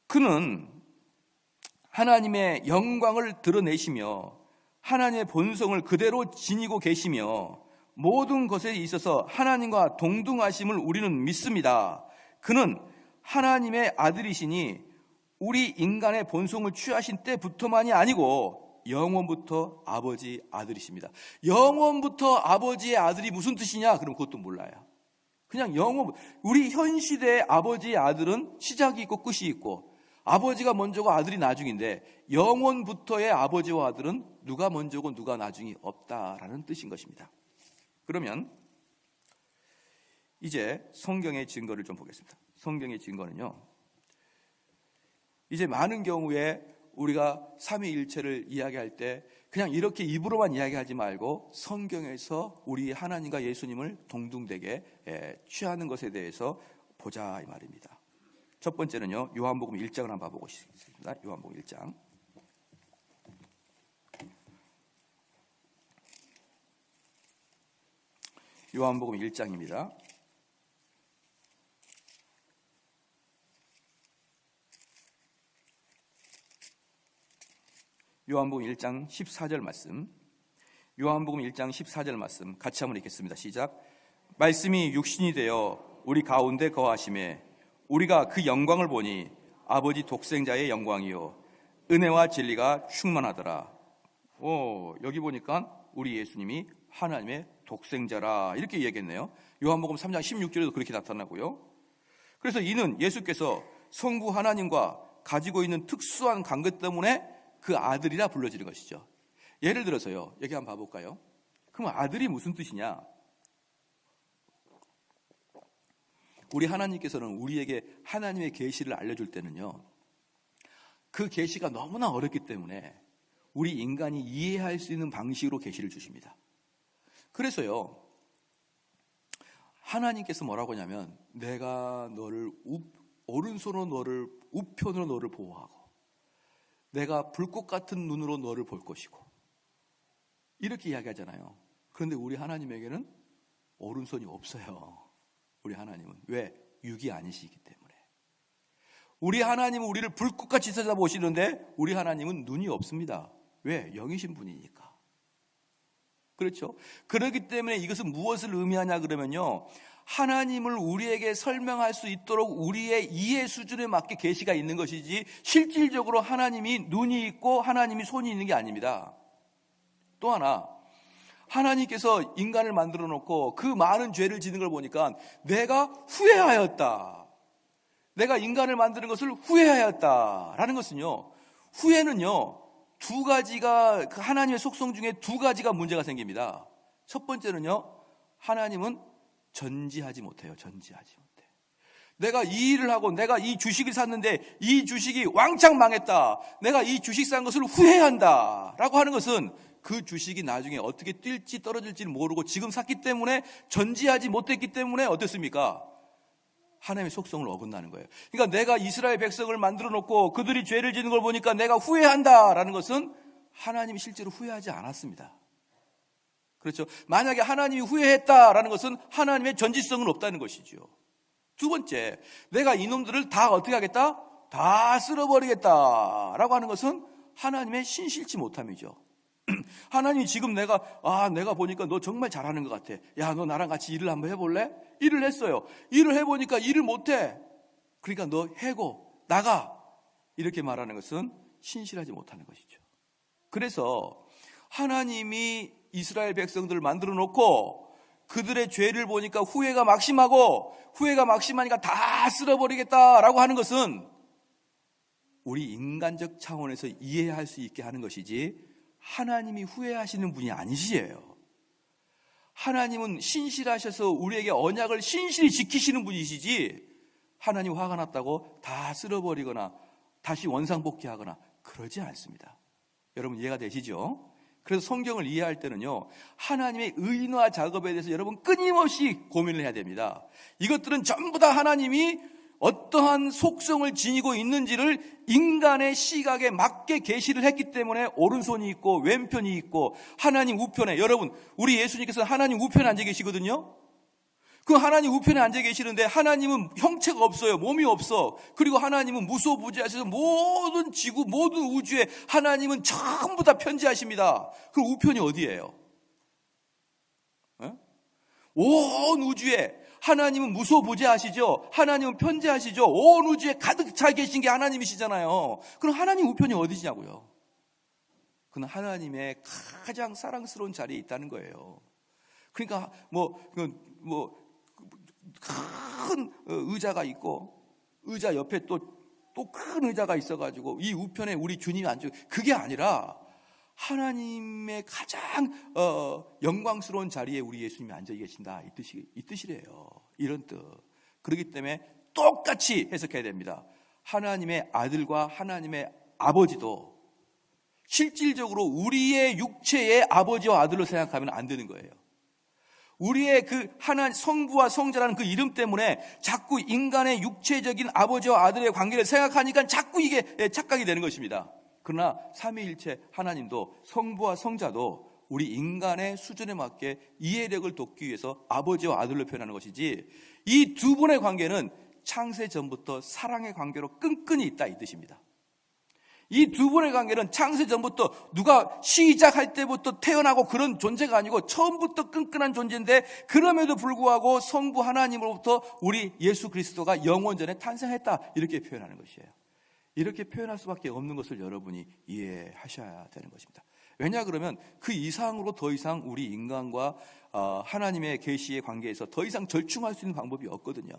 그는 하나님의 영광을 드러내시며 하나님의 본성을 그대로 지니고 계시며 모든 것에 있어서 하나님과 동등하심을 우리는 믿습니다. 그는 하나님의 아들이시니 우리 인간의 본성을 취하신 때부터만이 아니고 영원부터 아버지 아들이십니다. 영원부터 아버지의 아들이 무슨 뜻이냐? 그럼 그것도 몰라요. 그냥 우리 현 시대의 아버지의 아들은 시작이 있고 끝이 있고, 아버지가 먼저고 아들이 나중인데 영원부터의 아버지와 아들은 누가 먼저고 누가 나중이 없다라는 뜻인 것입니다. 그러면 이제 성경의 증거를 좀 보겠습니다. 성경의 증거는요, 이제 많은 경우에 우리가 삼위일체를 이야기할 때 그냥 이렇게 입으로만 이야기하지 말고 성경에서 우리 하나님과 예수님을 동등되게 취하는 것에 대해서 보자 이 말입니다. 첫 번째는요, 요한복음 1장을 한번 봐보고 싶습니다. 요한복음 1장. 요한복음 1장입니다. 요한복음 1장 14절 말씀. 요한복음 1장 14절 말씀 같이 한번 읽겠습니다. 시작. 말씀이 육신이 되어 우리 가운데 거하심에 우리가 그 영광을 보니 아버지 독생자의 영광이요 은혜와 진리가 충만하더라. 여기 보니까 우리 예수님이 하나님의 독생자라 이렇게 얘기했네요. 요한복음 3장 16절에도 그렇게 나타나고요. 그래서 이는 예수께서 성부 하나님과 가지고 있는 특수한 관계 때문에 그 아들이라 불러지는 것이죠. 예를 들어서요, 여기 한번 봐볼까요? 그럼 아들이 무슨 뜻이냐? 우리 하나님께서는 우리에게 하나님의 계시를 알려줄 때는요, 그 계시가 너무나 어렵기 때문에 우리 인간이 이해할 수 있는 방식으로 계시를 주십니다. 그래서요, 하나님께서 뭐라고 하냐면 내가 너를 오른손으로 너를 우편으로 너를 보호하고 내가 불꽃 같은 눈으로 너를 볼 것이고 이렇게 이야기하잖아요. 그런데 우리 하나님에게는 오른손이 없어요. 우리 하나님은. 왜? 육이 아니시기 때문에. 우리 하나님은 우리를 불꽃같이 찾아보시는데 우리 하나님은 눈이 없습니다. 왜? 영이신 분이니까. 그렇죠? 그렇기 때문에 이것은 무엇을 의미하냐 그러면요, 하나님을 우리에게 설명할 수 있도록 우리의 이해 수준에 맞게 계시가 있는 것이지 실질적으로 하나님이 눈이 있고 하나님이 손이 있는 게 아닙니다. 또 하나, 하나님께서 인간을 만들어 놓고 그 많은 죄를 지는 걸 보니까 내가 후회하였다, 내가 인간을 만드는 것을 후회하였다라는 것은요, 후회는요 두 가지가, 하나님의 속성 중에 두 가지가 문제가 생깁니다. 첫 번째는요, 하나님은 전지하지 못해요. 전지하지 못해. 내가 이 일을 하고 내가 이 주식을 샀는데 이 주식이 왕창 망했다, 내가 이 주식 산 것을 후회한다 라고 하는 것은 그 주식이 나중에 어떻게 뛸지 떨어질지 모르고 지금 샀기 때문에, 전지하지 못했기 때문에 어떻습니까? 하나님의 속성을 어긋나는 거예요. 그러니까 내가 이스라엘 백성을 만들어 놓고 그들이 죄를 짓는 걸 보니까 내가 후회한다라는 것은 하나님이 실제로 후회하지 않았습니다. 그렇죠? 만약에 하나님이 후회했다라는 것은 하나님의 전지성은 없다는 것이죠. 두 번째, 내가 이놈들을 다 어떻게 하겠다? 다 쓸어버리겠다라고 하는 것은 하나님의 신실치 못함이죠. 하나님이 지금 내가 보니까 너 정말 잘하는 것 같아, 야, 너 나랑 같이 일을 한번 해볼래? 일을 했어요. 일을 해보니까 일을 못해. 그러니까 너 해고 나가, 이렇게 말하는 것은 신실하지 못하는 것이죠. 그래서 하나님이 이스라엘 백성들을 만들어 놓고 그들의 죄를 보니까 후회가 막심하고, 후회가 막심하니까 다 쓸어버리겠다라고 하는 것은 우리 인간적 차원에서 이해할 수 있게 하는 것이지 하나님이 후회하시는 분이 아니시에요. 하나님은 신실하셔서 우리에게 언약을 신실히 지키시는 분이시지, 하나님 화가 났다고 다 쓸어버리거나 다시 원상복귀하거나 그러지 않습니다. 여러분 이해가 되시죠? 그래서 성경을 이해할 때는요, 하나님의 의인화 작업에 대해서 여러분 끊임없이 고민을 해야 됩니다. 이것들은 전부 다 하나님이 어떠한 속성을 지니고 있는지를 인간의 시각에 맞게 계시를 했기 때문에 오른손이 있고 왼편이 있고 하나님 우편에, 여러분 우리 예수님께서는 하나님 우편에 앉아 계시거든요. 그 하나님 우편에 앉아 계시는데 하나님은 형체가 없어요. 몸이 없어. 그리고 하나님은 무소부지하셔서 모든 지구, 모든 우주에 하나님은 전부 다 편지하십니다. 그 우편이 어디예요? 온 우주에 하나님은 무소부지하시죠. 하나님은 편지하시죠. 온 우주에 가득 차 계신 게 하나님이시잖아요. 그럼 하나님 우편이 어디시냐고요? 그는 하나님의 가장 사랑스러운 자리에 있다는 거예요. 그러니까 큰 의자가 있고 의자 옆에 또 큰 의자가 있어가지고 이 우편에 우리 주님이 앉아, 그게 아니라 하나님의 가장 영광스러운 자리에 우리 예수님이 앉아 계신다, 이 뜻이래요. 이런 뜻. 그렇기 때문에 똑같이 해석해야 됩니다. 하나님의 아들과 하나님의 아버지도 실질적으로 우리의 육체의 아버지와 아들로 생각하면 안 되는 거예요. 우리의 그 하나님 성부와 성자라는 그 이름 때문에 자꾸 인간의 육체적인 아버지와 아들의 관계를 생각하니까 자꾸 이게 착각이 되는 것입니다. 그러나 삼위일체 하나님도 성부와 성자도 우리 인간의 수준에 맞게 이해력을 돕기 위해서 아버지와 아들로 표현하는 것이지, 이 두 분의 관계는 창세 전부터 사랑의 관계로 끈끈이 있다 이 뜻입니다. 이 두 분의 관계는 창세 전부터 누가 시작할 때부터 태어나고 그런 존재가 아니고 처음부터 끈끈한 존재인데, 그럼에도 불구하고 성부 하나님으로부터 우리 예수 그리스도가 영원전에 탄생했다 이렇게 표현하는 것이에요. 이렇게 표현할 수밖에 없는 것을 여러분이 이해하셔야 되는 것입니다. 왜냐 그러면 그 이상으로 더 이상 우리 인간과 하나님의 계시의 관계에서 더 이상 절충할 수 있는 방법이 없거든요.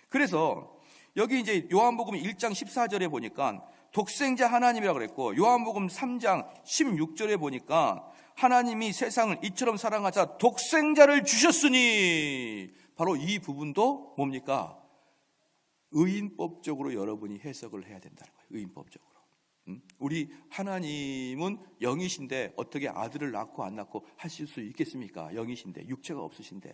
그래서 여기 이제 요한복음 1장 14절에 보니까 독생자 하나님이라고 그랬고, 요한복음 3장 16절에 보니까 하나님이 세상을 이처럼 사랑하사 독생자를 주셨으니, 바로 이 부분도 뭡니까? 의인법적으로 여러분이 해석을 해야 된다는 거예요. 의인법적으로. 우리 하나님은 영이신데 어떻게 아들을 낳고 안 낳고 하실 수 있겠습니까? 영이신데, 육체가 없으신데.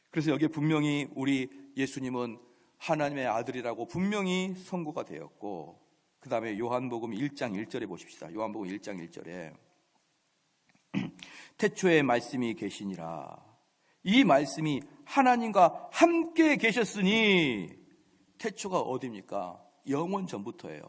그래서 여기에 분명히 우리 예수님은 하나님의 아들이라고 분명히 선고가 되었고, 그 다음에 요한복음 1장 1절에 보십시다. 요한복음 1장 1절에 태초에 말씀이 계시니라. 이 말씀이 하나님과 함께 계셨으니, 태초가 어디입니까? 영원 전부터예요.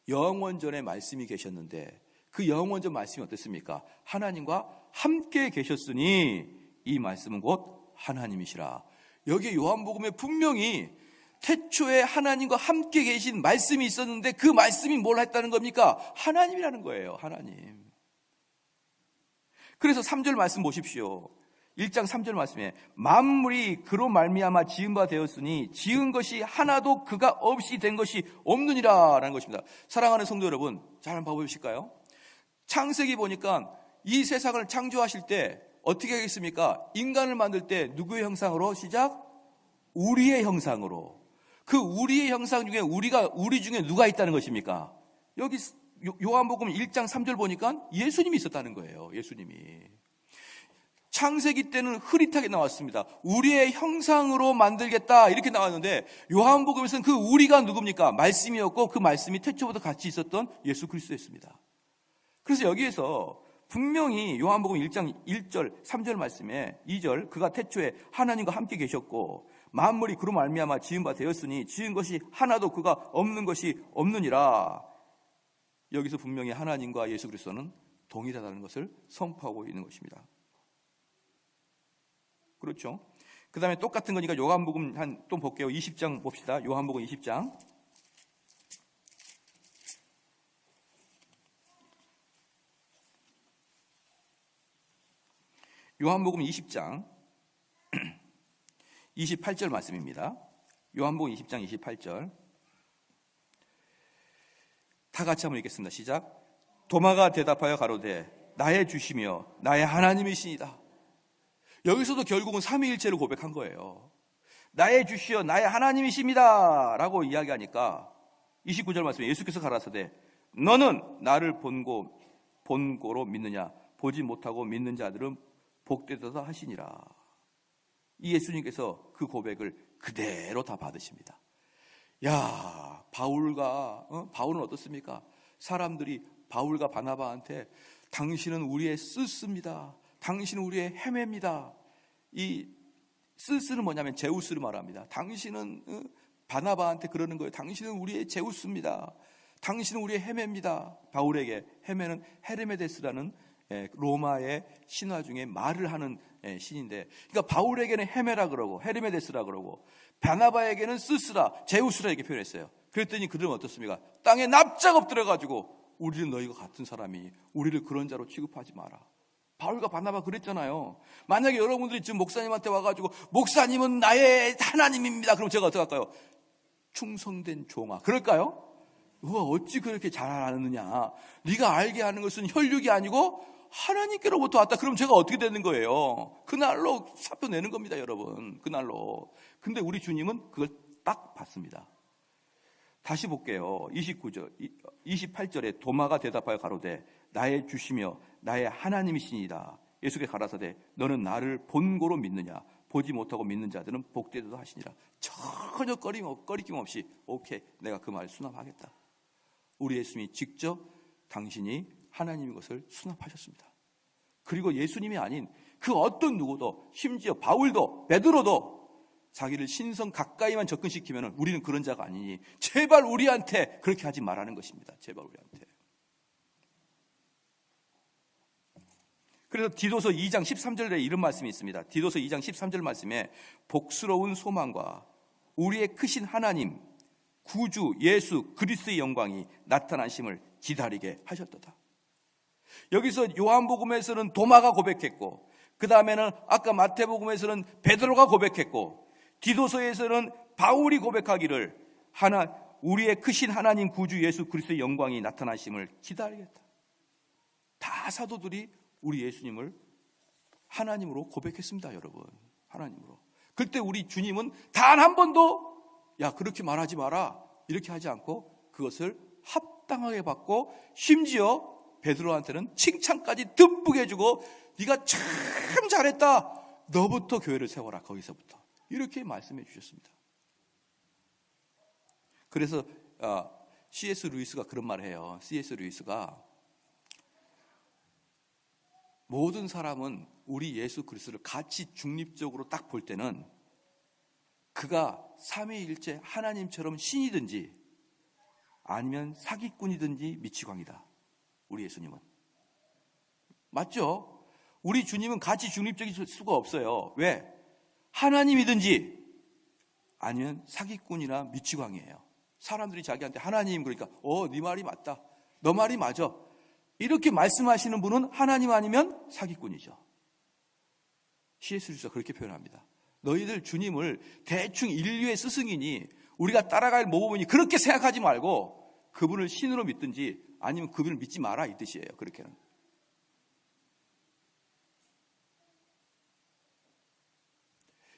영원 전에 말씀이 계셨는데, 그 영원 전 말씀이 어땠습니까? 하나님과 함께 계셨으니 이 말씀은 곧 하나님이시라. 여기 요한복음에 분명히 태초에 하나님과 함께 계신 말씀이 있었는데, 그 말씀이 뭘 했다는 겁니까? 하나님이라는 거예요. 하나님. 그래서 3절 말씀 보십시오. 1장 3절 말씀에 만물이 그로 말미암아 지은 바 되었으니 지은 것이 하나도 그가 없이 된 것이 없느니라 라는 것입니다. 사랑하는 성도 여러분, 잘 한번 봐보실까요? 창세기 보니까 이 세상을 창조하실 때 어떻게 하겠습니까? 인간을 만들 때 누구의 형상으로 시작? 우리의 형상으로. 그 우리의 형상 중에 우리 중에 누가 있다는 것입니까? 여기 요한복음 1장 3절 보니까 예수님이 있었다는 거예요. 예수님이. 창세기 때는 흐릿하게 나왔습니다. 우리의 형상으로 만들겠다 이렇게 나왔는데, 요한복음에서는 그 우리가 누굽니까? 말씀이었고, 그 말씀이 태초부터 같이 있었던 예수 그리스도였습니다. 그래서 여기에서 분명히 요한복음 1장 1절 3절 말씀에 2절 그가 태초에 하나님과 함께 계셨고 만물이 그로 말미암아 지은 바 되었으니 지은 것이 하나도 그가 없는 것이 없느니라. 여기서 분명히 하나님과 예수 그리스도는 동일하다는 것을 선포하고 있는 것입니다. 그렇죠? 그 다음에 똑같은 거니까 요한복음 또 볼게요. 20장 봅시다. 요한복음 20장. 요한복음 20장 28절 말씀입니다. 요한복음 20장 28절. 다 같이 한번 읽겠습니다. 시작. 도마가 대답하여 가로되 나의 주시며 나의 하나님이시니이다. 여기서도 결국은 삼위일체를 고백한 거예요. 나의 주시여 나의 하나님이십니다 라고 이야기하니까 29절 말씀에 예수께서 가라사대 너는 나를 본고로 믿느냐? 보지 못하고 믿는 자들은 복되도다 하시니라. 이 예수님께서 그 고백을 그대로 다 받으십니다. 야, 바울은 어떻습니까? 사람들이 바울과 바나바한테 당신은 우리의 스스입니다. 당신은 우리의 헤매입니다. 이 스스는 뭐냐면 제우스를 말합니다. 당신은 바나바한테 그러는 거예요. 당신은 우리의 제우스입니다. 당신은 우리의 헤매입니다. 바울에게 헤매는 헤르메데스라는 로마의 신화 중에 말을 하는 신인데, 그러니까 바울에게는 헤매라 그러고 헤르메데스라 그러고 바나바에게는 스스라 제우스라 이렇게 표현했어요. 그랬더니 그들은 어떻습니까? 땅에 납작 엎드려가지고 우리는 너희가 같은 사람이니 우리를 그런 자로 취급하지 마라. 바울과 바나바 그랬잖아요. 만약에 여러분들이 지금 목사님한테 와가지고 목사님은 나의 하나님입니다. 그럼 제가 어떻게 할까요? 충성된 종아. 그럴까요? 너가 어찌 그렇게 잘 아느냐? 네가 알게 하는 것은 혈육이 아니고 하나님께로부터 왔다. 그럼 제가 어떻게 되는 거예요? 그날로 사표 내는 겁니다, 여러분. 그날로. 근데 우리 주님은 그걸 딱 봤습니다. 다시 볼게요. 28절에 도마가 대답하여 가로되 나의 주시며 나의 하나님이시니이다. 예수께 가라사대 너는 나를 본고로 믿느냐? 보지 못하고 믿는 자들은 복되도다 하시니라. 전혀 꺼리낌 없이 오케이, 내가 그 말을 수납하겠다. 우리 예수님이 직접 당신이 하나님이 그것을 수납하셨습니다. 그리고 예수님이 아닌 그 어떤 누구도, 심지어 바울도 베드로도 자기를 신성 가까이만 접근시키면 우리는 그런 자가 아니니 제발 우리한테 그렇게 하지 말라는 것입니다. 제발 우리한테. 그래서 디도서 2장 13절에 이런 말씀이 있습니다. 디도서 2장 13절 말씀에 복스러운 소망과 우리의 크신 하나님 구주 예수 그리스도의 영광이 나타나심을 기다리게 하셨도다. 여기서 요한복음에서는 도마가 고백했고, 그 다음에는 아까 마태복음에서는 베드로가 고백했고, 디도서에서는 바울이 고백하기를 우리의 크신 하나님 구주 예수 그리스도의 영광이 나타나심을 기다리겠다. 다 사도들이 우리 예수님을 하나님으로 고백했습니다. 여러분, 하나님으로. 그때 우리 주님은 단 한 번도 야 그렇게 말하지 마라 이렇게 하지 않고 그것을 합당하게 받고, 심지어 베드로한테는 칭찬까지 듬뿍 해주고 네가 참 잘했다, 너부터 교회를 세워라, 거기서부터 이렇게 말씀해 주셨습니다. 그래서 C.S. 루이스가 그런 말을 해요. C.S. 루이스가 모든 사람은 우리 예수 그리스도를 같이 중립적으로 딱 볼 때는 그가 삼위일체 하나님처럼 신이든지 아니면 사기꾼이든지 미치광이다. 우리 예수님은. 맞죠? 우리 주님은 같이 중립적일 수가 없어요. 왜? 하나님이든지 아니면 사기꾼이나 미치광이에요. 사람들이 자기한테 하나님 그러니까 네 말이 맞다, 너 말이 맞아, 이렇게 말씀하시는 분은 하나님 아니면 사기꾼이죠. C.S. 루이스가 그렇게 표현합니다. 너희들 주님을 대충 인류의 스승이니 우리가 따라갈 모범이니 그렇게 생각하지 말고 그분을 신으로 믿든지 아니면 그분을 믿지 마라, 이 뜻이에요. 그렇게는.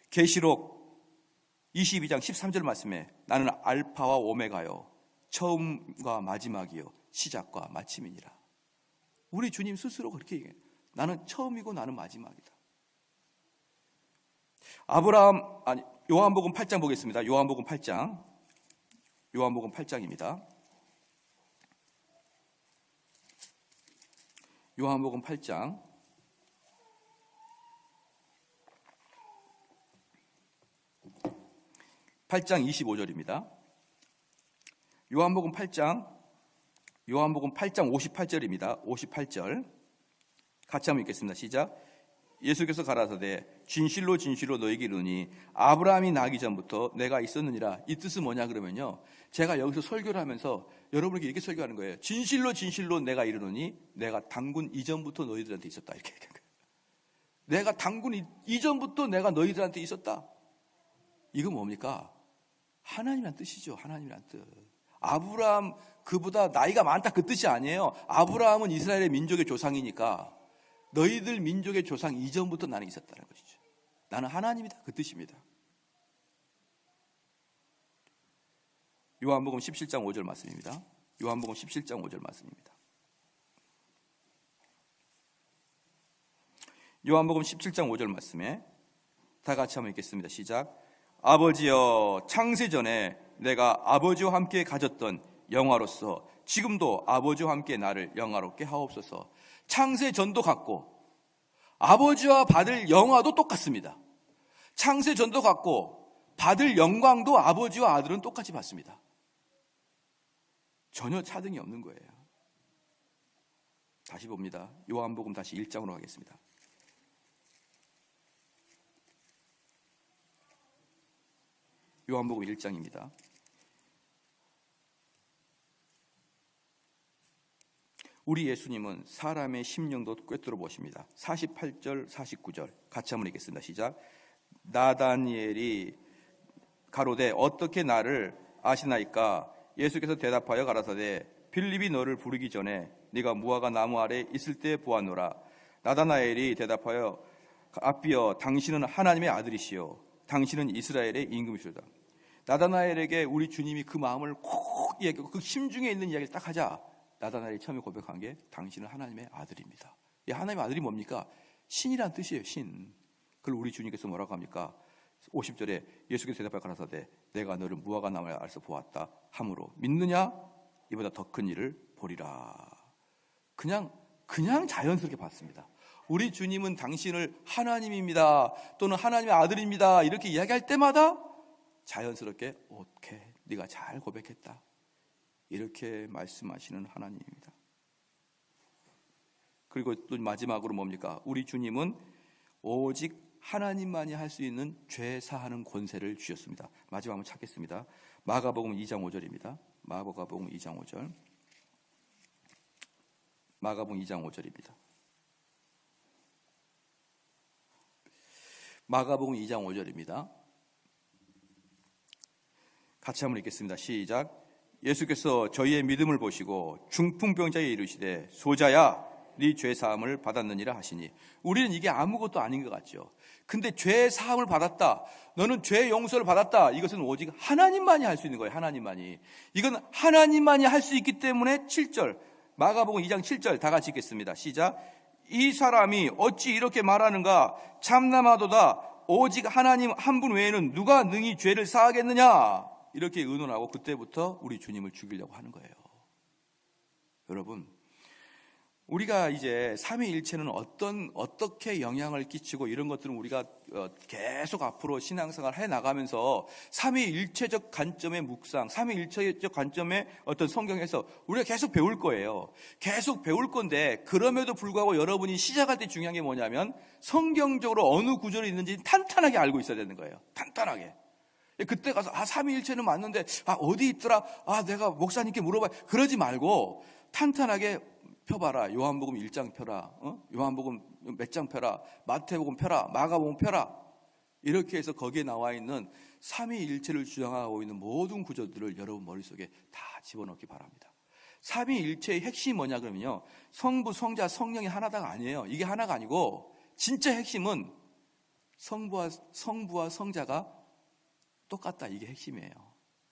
계시록 22장 13절 말씀에 나는 알파와 오메가요 처음과 마지막이요 시작과 마침이니라. 우리 주님 스스로 그렇게 얘기해요. 나는 처음이고 나는 마지막이다. 요한복음 8장 보겠습니다. 요한복음 8장입니다. 요한복음 8장 25절입니다. 요한복음 8장 58절입니다. 58절 같이 한번 읽겠습니다. 시작. 예수께서 가라사대 진실로 진실로 너희에게 이르노니 아브라함이 나기 전부터 내가 있었느니라. 이 뜻은 뭐냐 그러면요, 제가 여기서 설교를 하면서 여러분에게 이렇게 설교하는 거예요. 진실로 진실로 내가 이르노니 내가 당군 이전부터 너희들한테 있었다, 이렇게 얘기한 거예요. 내가 당군 이전부터 내가 너희들한테 있었다. 이건 뭡니까? 하나님이란 뜻이죠. 하나님이란 뜻. 아브라함 그보다 나이가 많다 그 뜻이 아니에요. 아브라함은 이스라엘의 민족의 조상이니까 너희들 민족의 조상 이전부터 나는 있었다는 것이죠. 나는 하나님이다, 그 뜻입니다. 요한복음 17장 5절 말씀입니다. 요한복음 17장 5절 말씀입니다. 요한복음 17장 5절 말씀에 다 같이 한번 읽겠습니다. 시작. 아버지여, 창세전에 내가 아버지와 함께 가졌던 영화로서 지금도 아버지와 함께 나를 영화롭게 하옵소서. 창세전도 같고 아버지와 받을 영화도 똑같습니다. 창세전도 같고 받을 영광도 아버지와 아들은 똑같이 받습니다. 전혀 차등이 없는 거예요. 다시 봅니다. 요한복음 다시 1장으로 가겠습니다. 요한복음 1장입니다. 우리 예수님은 사람의 심령도 꿰뚫어 보십니다. 48절 49절 같이 한번 읽겠습니다. 시작. 나다니엘이 가로되 어떻게 나를 아시나이까? 예수께서 대답하여 가라사대 빌립이 너를 부르기 전에 네가 무화과 나무 아래 있을 때 보았노라. 나다나엘이 대답하여 아비여, 당신은 하나님의 아들이시요 당신은 이스라엘의 임금이시로다. 나다나엘에게 우리 주님이 그 마음을 콕 얘기하고 그 심중에 있는 이야기를 딱 하자. 나다나엘이 처음에 고백한 게 당신은 하나님의 아들입니다. 이 하나님의 아들이 뭡니까? 신이란 뜻이에요. 신. 그걸 우리 주님께서 뭐라고 합니까? 50절에 예수께서 대답하여 가라사대 내가 너를 무화과 나무 아래서 보았다 하므로 믿느냐? 이보다 더 큰 일을 보리라. 그냥 자연스럽게 받습니다. 우리 주님은 당신을 하나님입니다, 또는 하나님의 아들입니다, 이렇게 이야기할 때마다 자연스럽게 오케이, 네가 잘 고백했다, 이렇게 말씀하시는 하나님입니다. 그리고 또 마지막으로 뭡니까? 우리 주님은 오직 하나님만이 할 수 있는 죄 사하는 권세를 주셨습니다. 마지막 한번 찾겠습니다. 마가복음 2장 5절입니다. 마가복음 2장 5절. 마가복음 2장 5절입니다. 마가복음 2장 5절입니다. 같이 한번 읽겠습니다. 시작. 예수께서 저희의 믿음을 보시고 중풍병자에 이르시되 소자야, 네 죄 사함을 받았느니라 하시니. 우리는 이게 아무것도 아닌 것 같죠. 근데 죄 사함을 받았다, 너는 죄 용서를 받았다, 이것은 오직 하나님만이 할 수 있는 거예요. 하나님만이. 이건 하나님만이 할 수 있기 때문에 7절, 마가복음 2장 7절 다 같이 읽겠습니다. 시작. 이 사람이 어찌 이렇게 말하는가? 참나마도다. 오직 하나님 한 분 외에는 누가 능히 죄를 사하겠느냐? 이렇게 의논하고 그때부터 우리 주님을 죽이려고 하는 거예요. 여러분, 우리가 이제 삼위일체는 어떻게 영향을 끼치고 이런 것들은 우리가 계속 앞으로 신앙생활 해나가면서 삼위일체적 관점의 묵상, 삼위일체적 관점의 어떤 성경에서 우리가 계속 배울 거예요. 계속 배울 건데, 그럼에도 불구하고 여러분이 시작할 때 중요한 게 뭐냐면 성경적으로 어느 구절이 있는지 탄탄하게 알고 있어야 되는 거예요. 탄탄하게. 그때 가서 삼위일체는 맞는데 어디 있더라, 내가 목사님께 물어봐야, 그러지 말고 탄탄하게 펴봐라. 요한복음 1장 펴라, 요한복음 몇 장 펴라, 마태복음 펴라, 마가복음 펴라. 이렇게 해서 거기에 나와 있는 삼위일체를 주장하고 있는 모든 구절들을 여러분 머릿속에 다 집어넣기 바랍니다. 삼위일체의 핵심이 뭐냐 그러면요, 성부, 성자, 성령이 하나다가 아니에요. 이게 하나가 아니고 진짜 핵심은 성부와 성자가 똑같다, 이게 핵심이에요.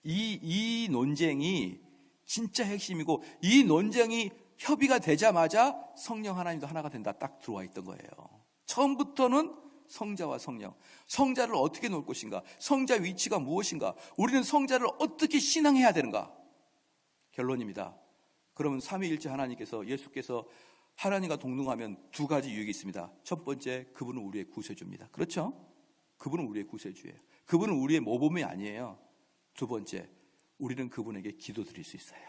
이 논쟁이 진짜 핵심이고, 이 논쟁이 협의가 되자마자 성령 하나님도 하나가 된다, 딱 들어와 있던 거예요. 처음부터는 성자와 성령, 성자를 어떻게 놓을 것인가, 성자 위치가 무엇인가, 우리는 성자를 어떻게 신앙해야 되는가, 결론입니다. 그러면 삼위일체 하나님께서, 예수께서 하나님과 동등하면 두 가지 유익이 있습니다. 첫 번째, 그분은 우리의 구세주입니다. 그렇죠? 그분은 우리의 구세주예요. 그분은 우리의 모범이 아니에요. 두 번째, 우리는 그분에게 기도드릴 수 있어요.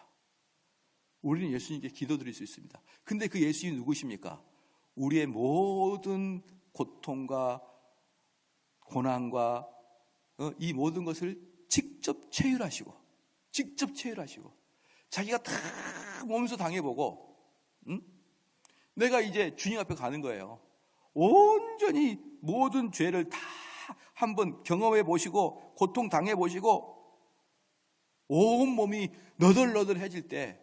우리는 예수님께 기도드릴 수 있습니다. 근데 그 예수님이 누구십니까? 우리의 모든 고통과 고난과 이 모든 것을 직접 체휼하시고 자기가 다 몸소 당해보고, 내가 이제 주님 앞에 가는 거예요. 온전히 모든 죄를 다 한번 경험해 보시고 고통 당해 보시고 온 몸이 너덜너덜해질 때,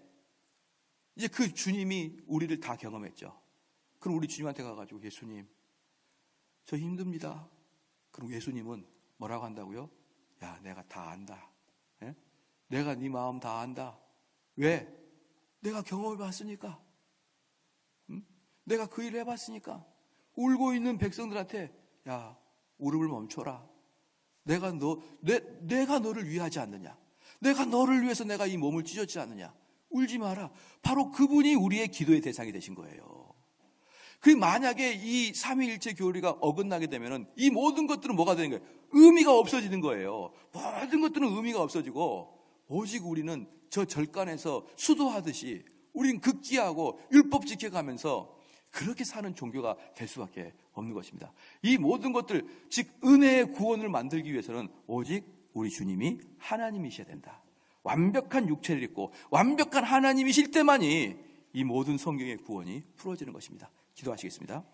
이제 그 주님이 우리를 다 경험했죠. 그럼 우리 주님한테 가가지고, 예수님, 저 힘듭니다. 그럼 예수님은 뭐라고 한다고요? 야, 내가 다 안다. 예? 내가 네 마음 다 안다. 왜? 내가 경험해 봤으니까. 내가 그 일을 해봤으니까. 울고 있는 백성들한테, 야, 울음을 멈춰라. 내가 너를 위하지 않느냐? 내가 너를 위해서 내가 이 몸을 찢었지 않느냐? 울지 마라. 바로 그분이 우리의 기도의 대상이 되신 거예요. 만약에 이 삼위일체 교리가 어긋나게 되면은 이 모든 것들은 뭐가 되는 거예요? 의미가 없어지는 거예요. 모든 것들은 의미가 없어지고, 오직 우리는 저 절간에서 수도하듯이 우리는 극기하고 율법 지켜가면서 그렇게 사는 종교가 될 수밖에 없는 것입니다. 이 모든 것들, 즉 은혜의 구원을 만들기 위해서는 오직 우리 주님이 하나님이셔야 된다. 완벽한 육체를 입고 완벽한 하나님이실 때만이 이 모든 성경의 구원이 풀어지는 것입니다. 기도하시겠습니다.